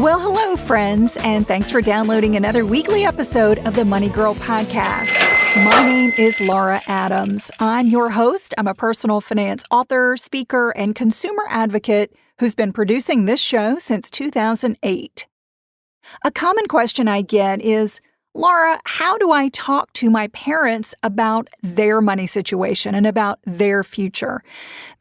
Well, hello, friends, and thanks for downloading another weekly episode of the Money Girl podcast. My name is Laura Adams. I'm your host. I'm a personal finance author, speaker, and consumer advocate who's been producing this show since 2008. A common question I get is, Laura, how do I talk to my parents about their money situation and about their future?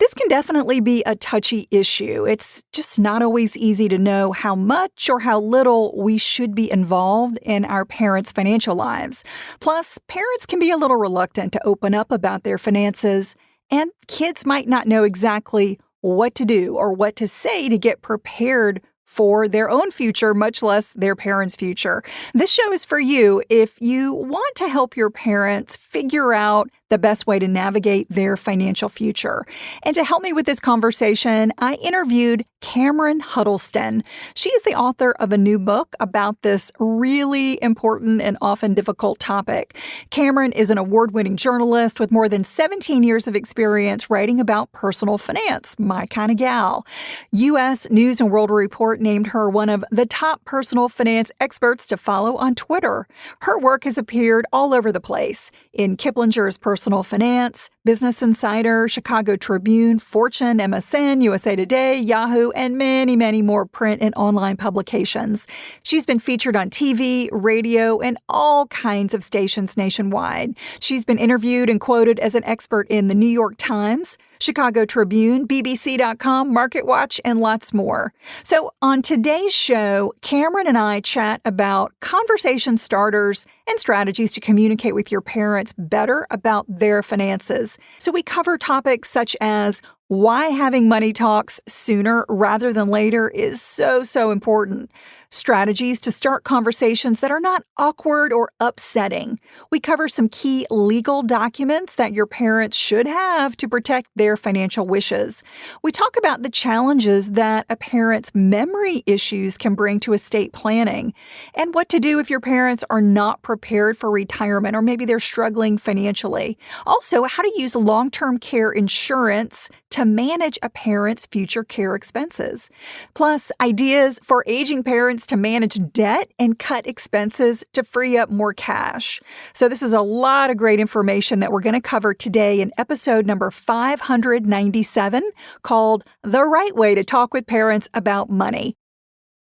This can definitely be a touchy issue. It's just not always easy to know how much or how little we should be involved in our parents' financial lives. Plus, parents can be a little reluctant to open up about their finances, and kids might not know exactly what to do or what to say to get prepared for their own future, much less their parents' future. This show is for you if you want to help your parents figure out the best way to navigate their financial future. And to help me with this conversation, I interviewed Cameron Huddleston. She is the author of a new book about this really important and often difficult topic. Cameron is an award-winning journalist with more than 17 years of experience writing about personal finance, my kind of gal. U.S. News and World Report named her one of the top personal finance experts to follow on Twitter. Her work has appeared all over the place in Kiplinger's Personal Finance, Business Insider, Chicago Tribune, Fortune, MSN, USA Today, Yahoo, and many, many more print and online publications. She's been featured on TV, radio, and all kinds of stations nationwide. She's been interviewed and quoted as an expert in the New York Times, Chicago Tribune, BBC.com, MarketWatch, and lots more. So on today's show, Cameron and I chat about conversation starters and strategies to communicate with your parents better about their finances. So we cover topics such as why having money talks sooner rather than later is so important. Strategies to start conversations that are not awkward or upsetting. We cover some key legal documents that your parents should have to protect their financial wishes. We talk about the challenges that a parent's memory issues can bring to estate planning, and what to do if your parents are not prepared for retirement or maybe they're struggling financially. Also, how to use long-term care insurance to manage a parent's future care expenses. Plus, ideas for aging parents to manage debt and cut expenses to free up more cash. So this is a lot of great information that we're going to cover today in episode number 597 called The Right Way to Talk with Parents About Money.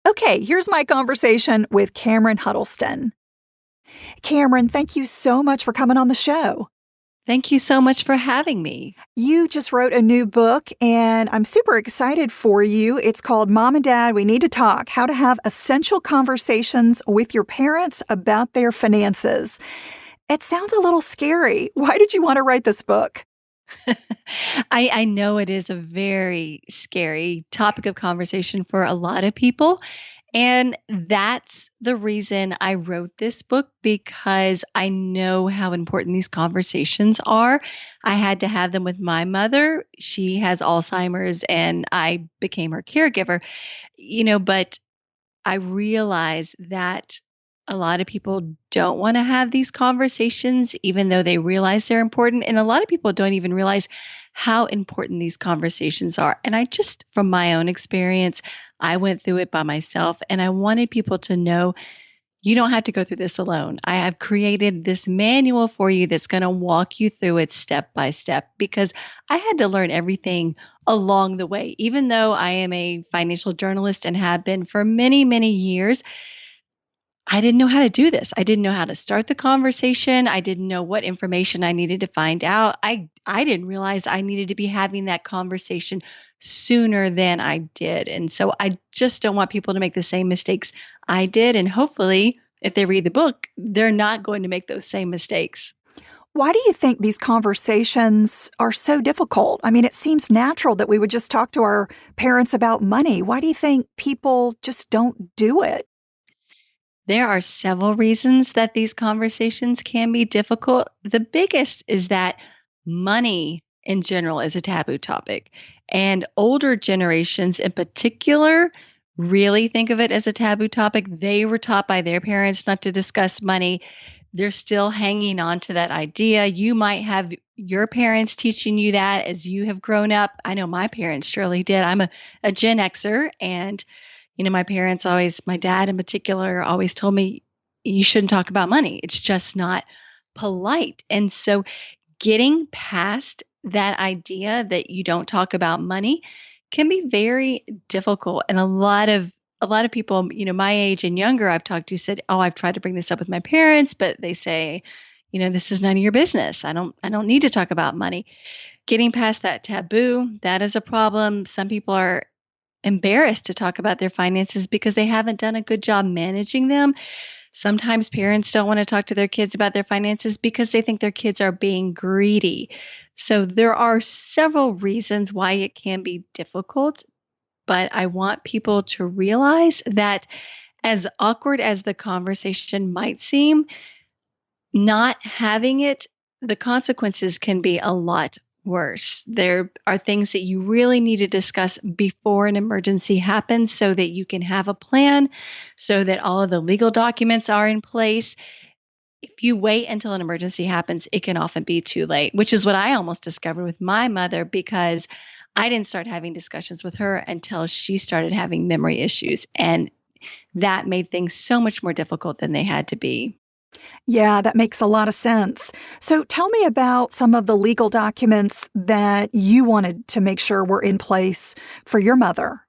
Okay, here's my conversation with Cameron Huddleston. Cameron, thank you so much for coming on the show. Thank you so much for having me. You just wrote a new book, and I'm super excited for you. It's called Mom and Dad, We Need to Talk, How to Have Essential Conversations with Your Parents About Their Finances. It sounds a little scary. Why did you want to write this book? I know it is a very scary topic of conversation for a lot of people. And that's the reason I wrote this book, because I know how important these conversations are. I had to have them with my mother. She has Alzheimer's and I became her caregiver, but I realize that a lot of people don't want to have these conversations, even though they realize they're important. And a lot of people don't even realize how important these conversations are. And from my own experience, I went through it by myself, and I wanted people to know you don't have to go through this alone. I have created this manual for you that's going to walk you through it step by step, because I had to learn everything along the way. Even though I am a financial journalist and have been for many, many years, I didn't know how to do this. I didn't know how to start the conversation. I didn't know what information I needed to find out. I didn't realize I needed to be having that conversation sooner than I did. And so I just don't want people to make the same mistakes I did. And hopefully, if they read the book, they're not going to make those same mistakes. Why do you think these conversations are so difficult? I mean, it seems natural that we would just talk to our parents about money. Why do you think people just don't do it? There are several reasons that these conversations can be difficult. The biggest is that money in general is a taboo topic, and older generations in particular really think of it as a taboo topic. They were taught by their parents not to discuss money. They're still hanging on to that idea. You might have your parents teaching you that as you have grown up. I know my parents surely did. I'm a Gen Xer, and My parents always, my dad in particular, always told me, you shouldn't talk about money. It's just not polite. And so getting past that idea that you don't talk about money can be very difficult. And a lot of people, my age and younger I've talked to said, "Oh, I've tried to bring this up with my parents, but they say, this is none of your business. I don't need to talk about money." Getting past that taboo, that is a problem. Some people are embarrassed to talk about their finances because they haven't done a good job managing them. Sometimes parents don't want to talk to their kids about their finances because they think their kids are being greedy. So there are several reasons why it can be difficult, but I want people to realize that as awkward as the conversation might seem, not having it, the consequences can be a lot worse. There are things that you really need to discuss before an emergency happens so that you can have a plan, so that all of the legal documents are in place. If you wait until an emergency happens, it can often be too late, which is what I almost discovered with my mother because I didn't start having discussions with her until she started having memory issues. And that made things so much more difficult than they had to be. Yeah, that makes a lot of sense. So tell me about some of the legal documents that you wanted to make sure were in place for your mother.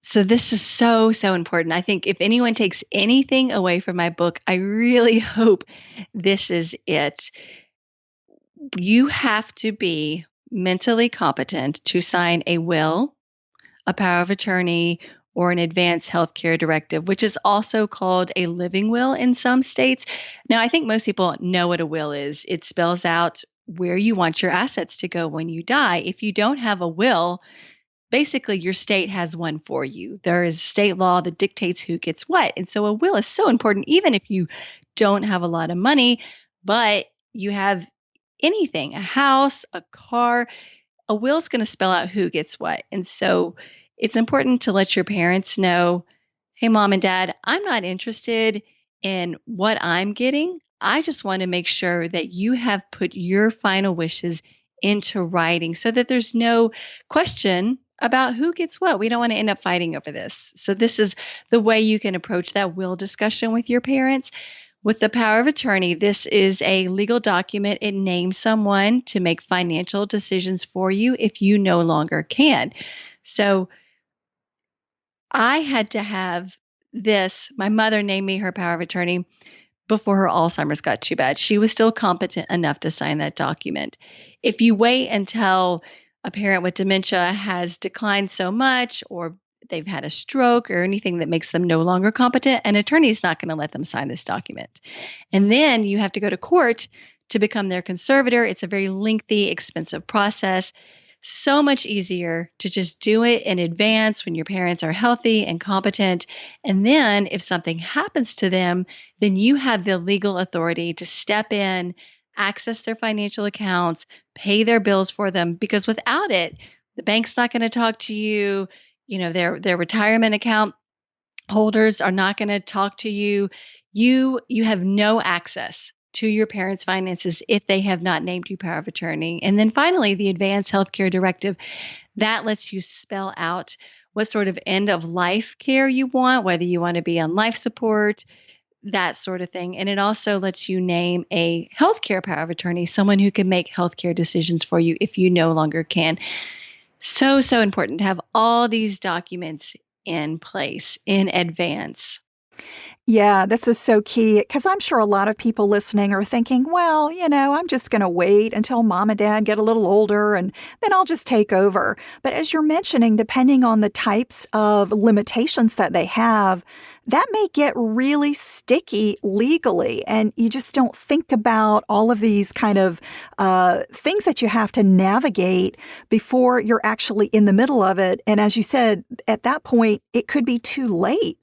So this is so, so important. I think if anyone takes anything away from my book, I really hope this is it. You have to be mentally competent to sign a will, a power of attorney, or an advanced healthcare directive, which is also called a living will in some states. Now, I think most people know what a will is. It spells out where you want your assets to go when you die. If you don't have a will, basically your state has one for you. There is state law that dictates who gets what. And so a will is so important, even if you don't have a lot of money, but you have anything, a house, a car, a will is going to spell out who gets what. And so it's important to let your parents know, hey, mom and dad, I'm not interested in what I'm getting. I just want to make sure that you have put your final wishes into writing so that there's no question about who gets what. We don't want to end up fighting over this. So, this is the way you can approach that will discussion with your parents. With the power of attorney, this is a legal document. It names someone to make financial decisions for you if you no longer can. So I had to have this. My mother named me her power of attorney before her Alzheimer's got too bad. She was still competent enough to sign that document. If you wait until a parent with dementia has declined so much or they've had a stroke or anything that makes them no longer competent, an attorney is not going to let them sign this document. And then you have to go to court to become their conservator. It's a very lengthy, expensive process. So much easier to just do it in advance when your parents are healthy and competent. And then if something happens to them, then you have the legal authority to step in, access their financial accounts, pay their bills for them, because without it, the bank's not going to talk to you. Their retirement account holders are not going to talk to you. You have no access to your parents' finances if they have not named you power of attorney. And then finally, the advanced healthcare directive that lets you spell out what sort of end of life care you want, whether you want to be on life support, that sort of thing. And it also lets you name a healthcare power of attorney, someone who can make healthcare decisions for you if you no longer can. So, so important to have all these documents in place in advance. Yeah, this is so key because I'm sure a lot of people listening are thinking, well, I'm just going to wait until mom and dad get a little older and then I'll just take over. But as you're mentioning, depending on the types of limitations that they have, that may get really sticky legally. And you just don't think about all of these kind of things that you have to navigate before you're actually in the middle of it. And as you said, at that point, it could be too late.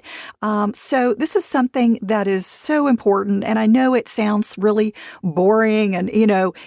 So this is something that is so important. And I know it sounds really boring and,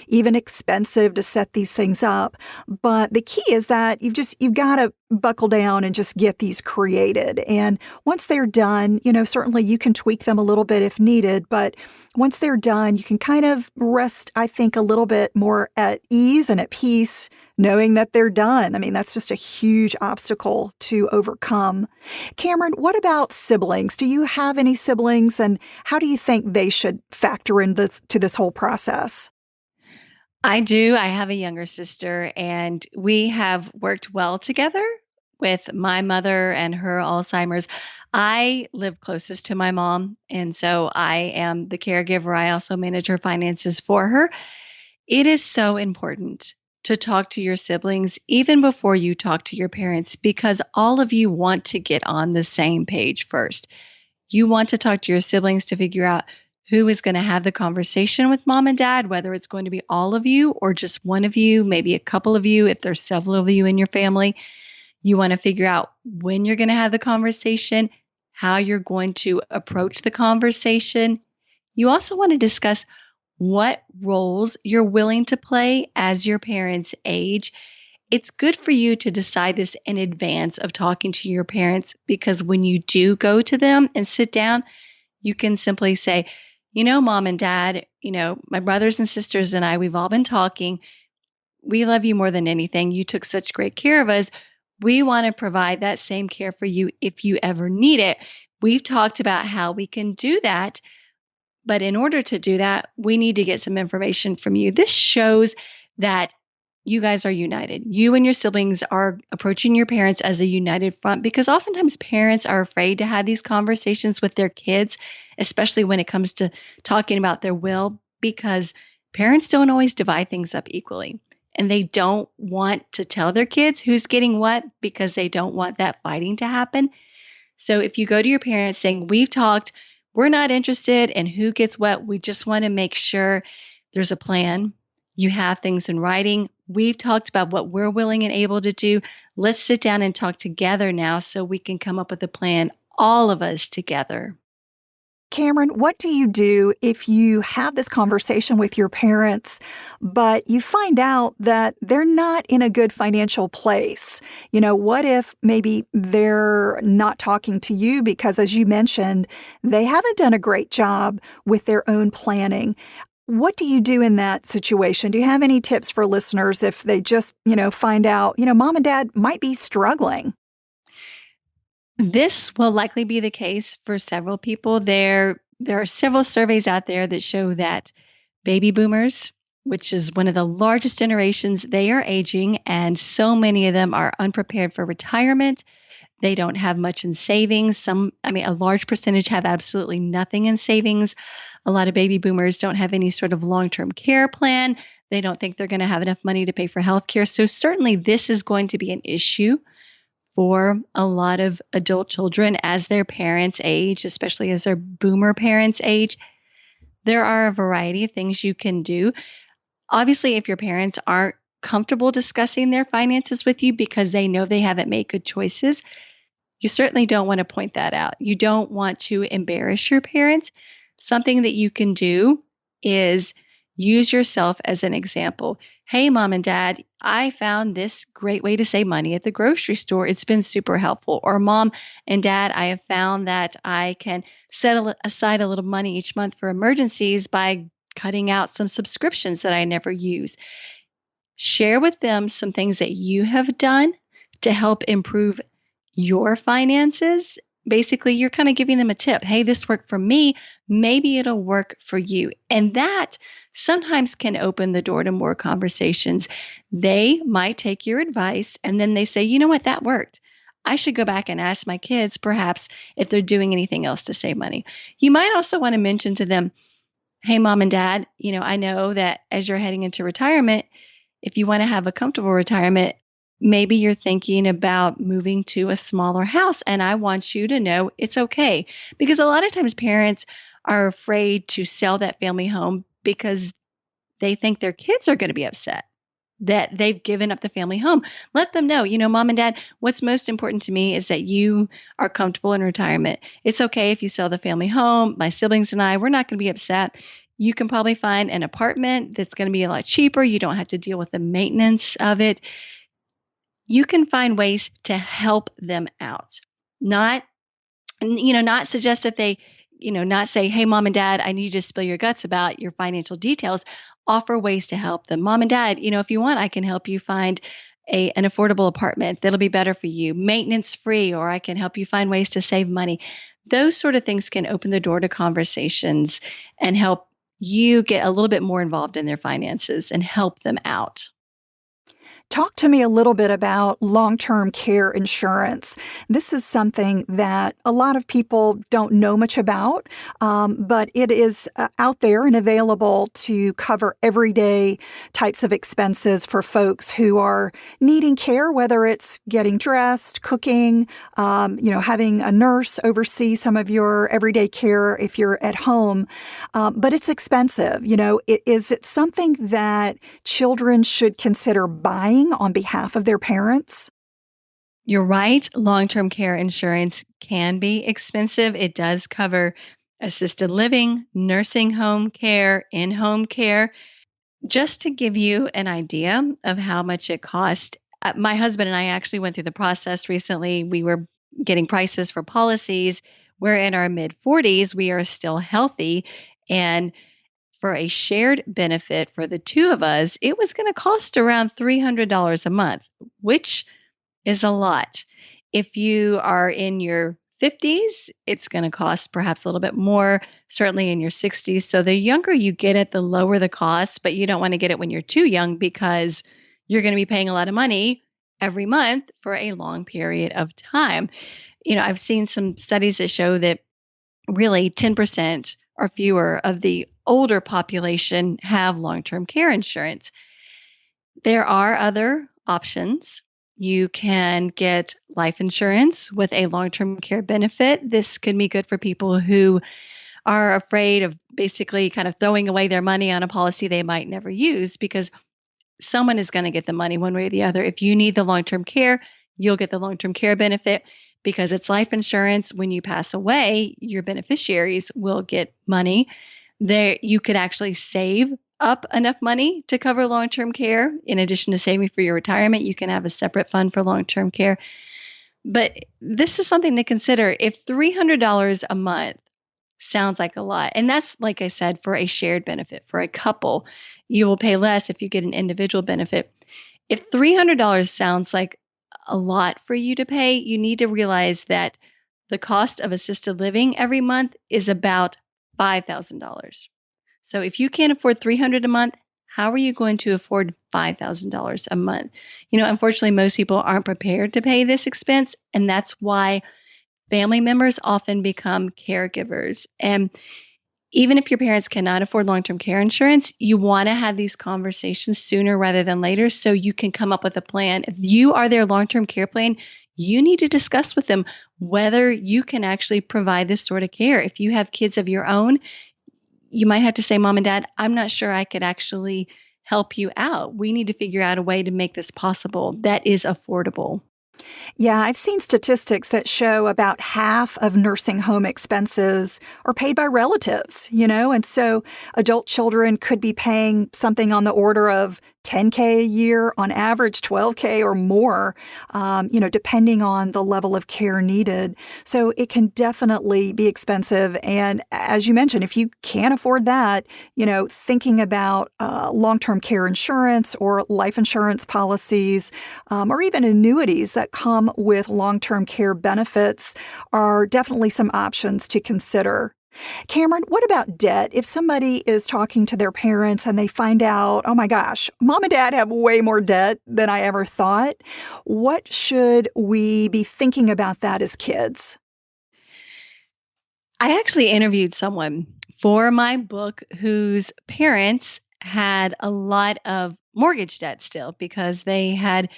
even expensive to set these things up. But the key is that you've got to buckle down and just get these created. And once they're done, certainly you can tweak them a little bit if needed, but once they're done, you can kind of rest, I think, a little bit more at ease and at peace knowing that they're done. I mean, that's just a huge obstacle to overcome. Cameron, what about siblings? Do you have any siblings, and how do you think they should factor in this whole process? I do. I have a younger sister, and we have worked well together with my mother and her Alzheimer's. I live closest to my mom, and so I am the caregiver. I also manage her finances for her. It is so important to talk to your siblings even before you talk to your parents because all of you want to get on the same page first. You want to talk to your siblings to figure out who is going to have the conversation with mom and dad, whether it's going to be all of you or just one of you, maybe a couple of you, if there's several of you in your family. You want to figure out when you're going to have the conversation, how you're going to approach the conversation. You also want to discuss what roles you're willing to play as your parents age. It's good for you to decide this in advance of talking to your parents because when you do go to them and sit down, you can simply say, mom and dad, my brothers and sisters and I, we've all been talking. We love you more than anything. You took such great care of us. We want to provide that same care for you if you ever need it. We've talked about how we can do that. But in order to do that, we need to get some information from you. This shows that you guys are united. You and your siblings are approaching your parents as a united front because oftentimes parents are afraid to have these conversations with their kids, especially when it comes to talking about their will, because parents don't always divide things up equally. And they don't want to tell their kids who's getting what because they don't want that fighting to happen. So if you go to your parents saying, we've talked, we're not interested in who gets what, we just want to make sure there's a plan. You have things in writing. We've talked about what we're willing and able to do. Let's sit down and talk together now so we can come up with a plan, all of us together. Cameron, what do you do if you have this conversation with your parents, but you find out that they're not in a good financial place? What if maybe they're not talking to you because, as you mentioned, they haven't done a great job with their own planning? What do you do in that situation? Do you have any tips for listeners if they just, find out, mom and dad might be struggling? This will likely be the case for several people. There are several surveys out there that show that baby boomers, which is one of the largest generations, they are aging, and so many of them are unprepared for retirement. They don't have much in savings. A large percentage have absolutely nothing in savings. A lot of baby boomers don't have any sort of long-term care plan. They don't think they're going to have enough money to pay for health care. So certainly this is going to be an issue for a lot of adult children as their parents age, especially as their boomer parents age. There are a variety of things you can do. Obviously, if your parents aren't comfortable discussing their finances with you because they know they haven't made good choices, you certainly don't want to point that out. You don't want to embarrass your parents. Something that you can do is use yourself as an example. Hey, mom and dad, I found this great way to save money at the grocery store. It's been super helpful. Or mom and dad, I have found that I can set aside a little money each month for emergencies by cutting out some subscriptions that I never use. Share with them some things that you have done to help improve your finances. Basically, you're kind of giving them a tip. Hey, this worked for me. Maybe it'll work for you. And that sometimes can open the door to more conversations. They might take your advice and then they say, you know what, that worked. I should go back and ask my kids, perhaps, if they're doing anything else to save money. You might also want to mention to them, hey, mom and dad, I know that as you're heading into retirement, if you want to have a comfortable retirement, maybe you're thinking about moving to a smaller house. And I want you to know it's okay. Because a lot of times parents are afraid to sell that family home because they think their kids are going to be upset that they've given up the family home. Let them know, mom and dad, what's most important to me is that you are comfortable in retirement. It's okay if you sell the family home. My siblings and I, we're not going to be upset. You can probably find an apartment that's going to be a lot cheaper. You don't have to deal with the maintenance of it. you can find ways to help them out. Not, not suggest that they, not say, hey, mom and dad, I need you to spill your guts about your financial details. Offer ways to help them. Mom and dad, if you want, I can help you find an affordable apartment that'll be better for you, maintenance free, or I can help you find ways to save money. Those sort of things can open the door to conversations and help you get a little bit more involved in their finances and help them out. Talk to me a little bit about long-term care insurance. This is something that a lot of people don't know much about, but it is out there and available to cover everyday types of expenses for folks who are needing care, whether it's getting dressed, cooking, having a nurse oversee some of your everyday care if you're at home. But it's expensive. Is it something that children should consider buying on behalf of their parents? You're right. Long-term care insurance can be expensive. It does cover assisted living, nursing home care, in-home care. Just to give you an idea of how much it cost, my husband and I actually went through the process recently. We were getting prices for policies. We're in our mid 40s. We are still healthy. And for a shared benefit for the two of us, it was going to cost around $300 a month, which is a lot. If you are in your 50s, it's going to cost perhaps a little bit more, certainly in your 60s. So the younger you get it, the lower the cost, but you don't want to get it when you're too young because you're going to be paying a lot of money every month for a long period of time. I've seen some studies that show that really 10% or fewer of the older population have long-term care insurance. There are other options. You can get life insurance with a long term care benefit. This can be good for people who are afraid of basically kind of throwing away their money on a policy they might never use because someone is going to get the money one way or the other. If you need the long term care, you'll get the long term care benefit because it's life insurance. When you pass away, your beneficiaries will get money. There, you could actually save up enough money to cover long-term care. In addition to saving for your retirement, you can have a separate fund for long-term care. But this is something to consider. If $300 a month sounds like a lot, and that's, like I said, for a shared benefit, for a couple, you will pay less if you get an individual benefit. If $300 sounds like a lot for you to pay, you need to realize that the cost of assisted living every month is about $5,000. So if you can't afford 300 a month, how are you going to afford $5,000 a month? Unfortunately, most people aren't prepared to pay this expense, and that's why family members often become caregivers. And even if your parents cannot afford long-term care insurance, you want to have these conversations sooner rather than later so you can come up with a plan. If you are their long-term care plan, you need to discuss with them whether you can actually provide this sort of care. If you have kids of your own, you might have to say, Mom and Dad, I'm not sure I could actually help you out. We need to figure out a way to make this possible that is affordable. Yeah, I've seen statistics that show about half of nursing home expenses are paid by relatives, and so adult children could be paying something on the order of $10K a year, on average $12K or more, depending on the level of care needed. So it can definitely be expensive. And as you mentioned, if you can't afford that, thinking about long-term care insurance or life insurance policies, or even annuities that come with long-term care benefits are definitely some options to consider. Cameron, what about debt? If somebody is talking to their parents and they find out, oh my gosh, mom and dad have way more debt than I ever thought, what should we be thinking about that as kids? I actually interviewed someone for my book whose parents had a lot of mortgage debt still because they had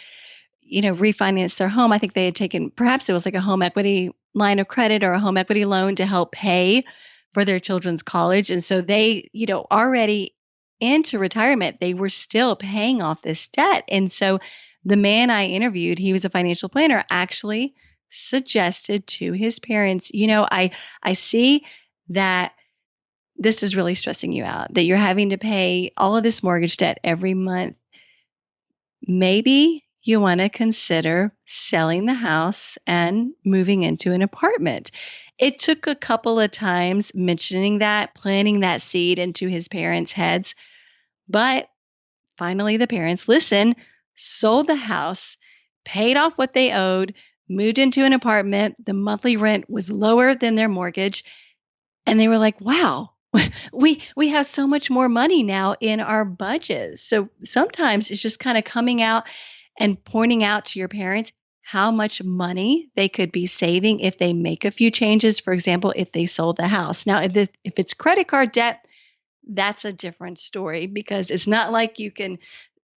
refinanced their home. I think they had taken, perhaps it was like a home equity line of credit or a home equity loan to help pay for their children's college. And so they, already into retirement, they were still paying off this debt. And so the man I interviewed, he was a financial planner, actually suggested to his parents, I see that this is really stressing you out, that you're having to pay all of this mortgage debt every month. Maybe you want to consider selling the house and moving into an apartment. It took a couple of times mentioning that, planting that seed into his parents' heads, but finally the parents listened, sold the house, paid off what they owed, moved into an apartment. The monthly rent was lower than their mortgage, and they were like, "Wow, we have so much more money now in our budgets." So sometimes it's just kind of coming out and pointing out to your parents how much money they could be saving if they make a few changes. For example, if they sold the house. Now, if it's credit card debt, that's a different story because it's not like you can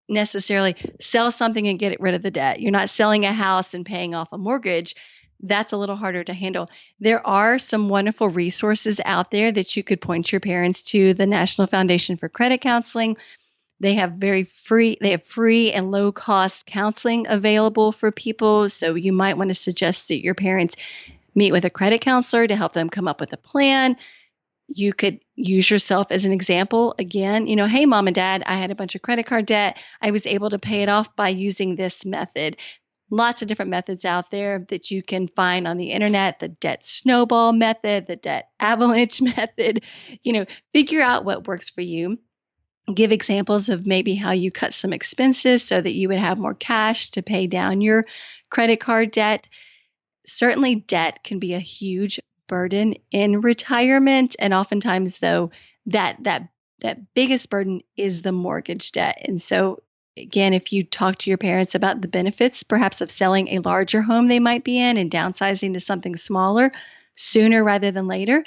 necessarily sell something and get rid of the debt. You're not selling a house and paying off a mortgage. That's a little harder to handle. There are some wonderful resources out there that you could point your parents to. The National Foundation for Credit Counseling. They have free and low cost counseling available for people. So you might want to suggest that your parents meet with a credit counselor to help them come up with a plan. You could use yourself as an example. Again, hey, mom and dad, I had a bunch of credit card debt. I was able to pay it off by using this method. Lots of different methods out there that you can find on the internet, the debt snowball method, the debt avalanche method. Figure out what works for you. Give examples of maybe how you cut some expenses so that you would have more cash to pay down your credit card debt. Certainly, debt can be a huge burden in retirement, and oftentimes, though, that biggest burden is the mortgage debt. And so, again, if you talk to your parents about the benefits, perhaps of selling a larger home they might be in and downsizing to something smaller sooner rather than later,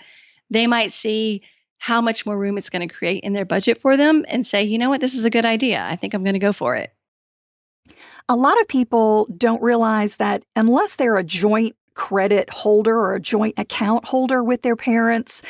they might see how much more room it's going to create in their budget for them and say, you know what, this is a good idea. I think I'm going to go for it. A lot of people don't realize that unless they're a joint credit holder or a joint account holder with their parents,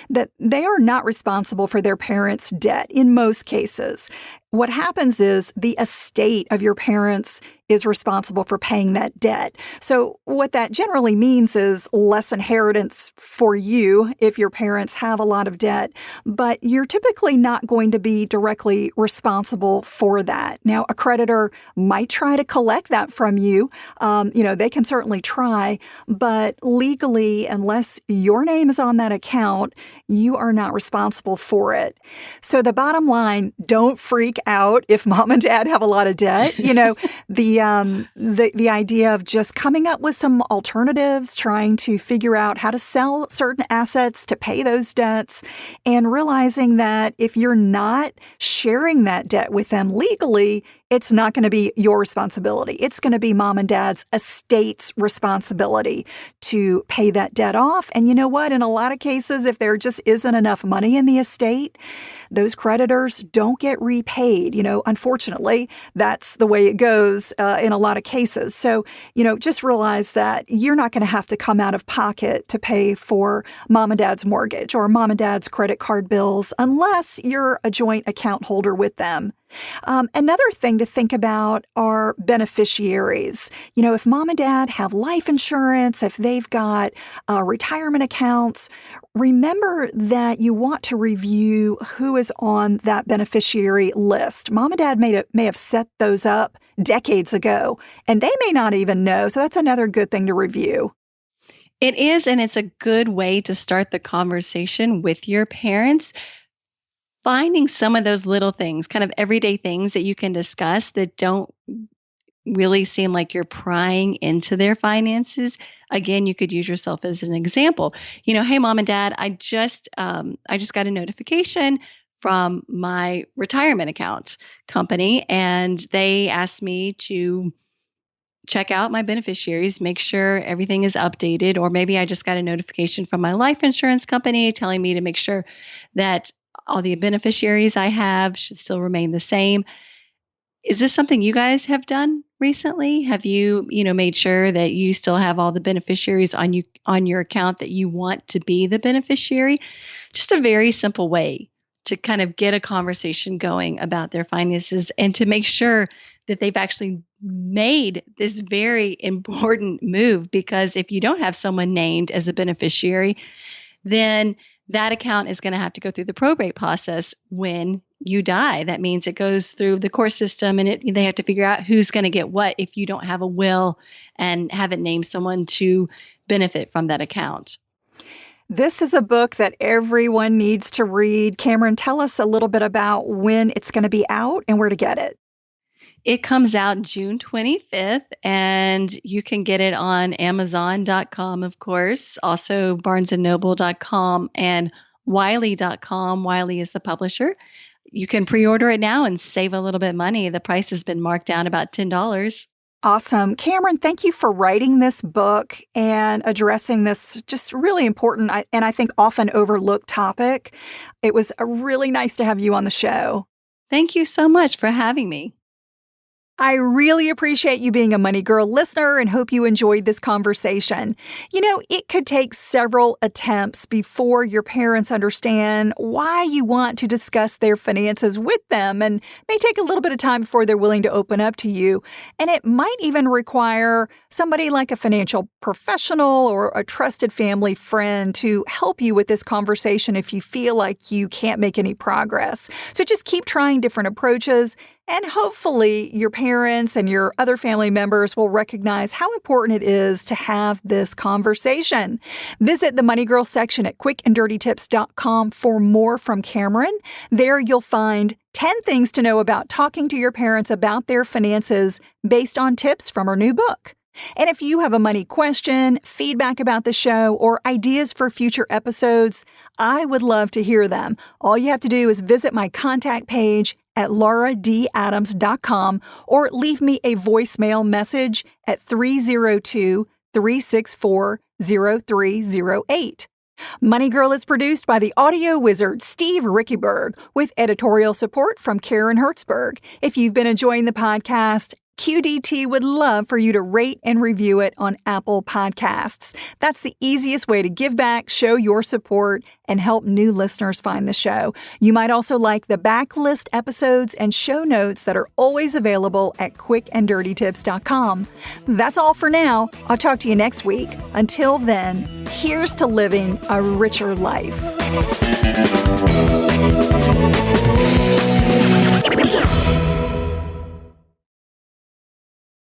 that they are not responsible for their parents' debt in most cases. What happens is the estate of your parents is responsible for paying that debt. So what that generally means is less inheritance for you if your parents have a lot of debt, but you're typically not going to be directly responsible for that. Now, a creditor might try to collect that from you. They can certainly try, but legally, unless your name is on that account, you are not responsible for it. So the bottom line, don't freak out if mom and dad have a lot of debt. The idea of just coming up with some alternatives, trying to figure out how to sell certain assets to pay those debts, and realizing that if you're not sharing that debt with them legally, it's not going to be your responsibility. It's going to be mom and dad's estate's responsibility to pay that debt off. And you know what? In a lot of cases, if there just isn't enough money in the estate, those creditors don't get repaid. Unfortunately, that's the way it goes in a lot of cases. So, just realize that you're not going to have to come out of pocket to pay for mom and dad's mortgage or mom and dad's credit card bills unless you're a joint account holder with them. Another thing to think about are beneficiaries. If mom and dad have life insurance, if they've got retirement accounts, remember that you want to review who is on that beneficiary list. Mom and dad may have set those up decades ago, and they may not even know. So that's another good thing to review. It is, and it's a good way to start the conversation with your parents. Finding some of those little things, kind of everyday things that you can discuss that don't really seem like you're prying into their finances. Again, you could use yourself as an example. Hey, mom and dad, I just got a notification from my retirement account company, and they asked me to check out my beneficiaries, make sure everything is updated, or maybe I just got a notification from my life insurance company telling me to make sure that all the beneficiaries I have should still remain the same. Is this something you guys have done recently? Have you, made sure that you still have all the beneficiaries on your account that you want to be the beneficiary? Just a very simple way to kind of get a conversation going about their finances and to make sure that they've actually made this very important move, because if you don't have someone named as a beneficiary, then that account is going to have to go through the probate process when you die. That means it goes through the court system and they have to figure out who's going to get what if you don't have a will and haven't named someone to benefit from that account. This is a book that everyone needs to read. Cameron, tell us a little bit about when it's going to be out and where to get it. It comes out June 25th, and you can get it on Amazon.com, of course, also BarnesandNoble.com and Wiley.com. Wiley is the publisher. You can pre-order it now and save a little bit of money. The price has been marked down about $10. Awesome. Cameron, thank you for writing this book and addressing this just really important and I think often overlooked topic. It was really nice to have you on the show. Thank you so much for having me. I really appreciate you being a Money Girl listener and hope you enjoyed this conversation. You know, it could take several attempts before your parents understand why you want to discuss their finances with them, and may take a little bit of time before they're willing to open up to you. And it might even require somebody like a financial professional or a trusted family friend to help you with this conversation if you feel like you can't make any progress. So just keep trying different approaches. And hopefully your parents and your other family members will recognize how important it is to have this conversation. Visit the Money Girl section at quickanddirtytips.com for more from Cameron. There you'll find 10 things to know about talking to your parents about their finances based on tips from her new book. And if you have a money question, feedback about the show, or ideas for future episodes, I would love to hear them. All you have to do is visit my contact page at lauradadams.com or leave me a voicemail message at 302-364-0308. Money Girl is produced by the audio wizard Steve Rickyberg with editorial support from Karen Hertzberg. If you've been enjoying the podcast, QDT would love for you to rate and review it on Apple Podcasts. That's the easiest way to give back, show your support, and help new listeners find the show. You might also like the backlist episodes and show notes that are always available at quickanddirtytips.com. That's all for now. I'll talk to you next week. Until then, here's to living a richer life.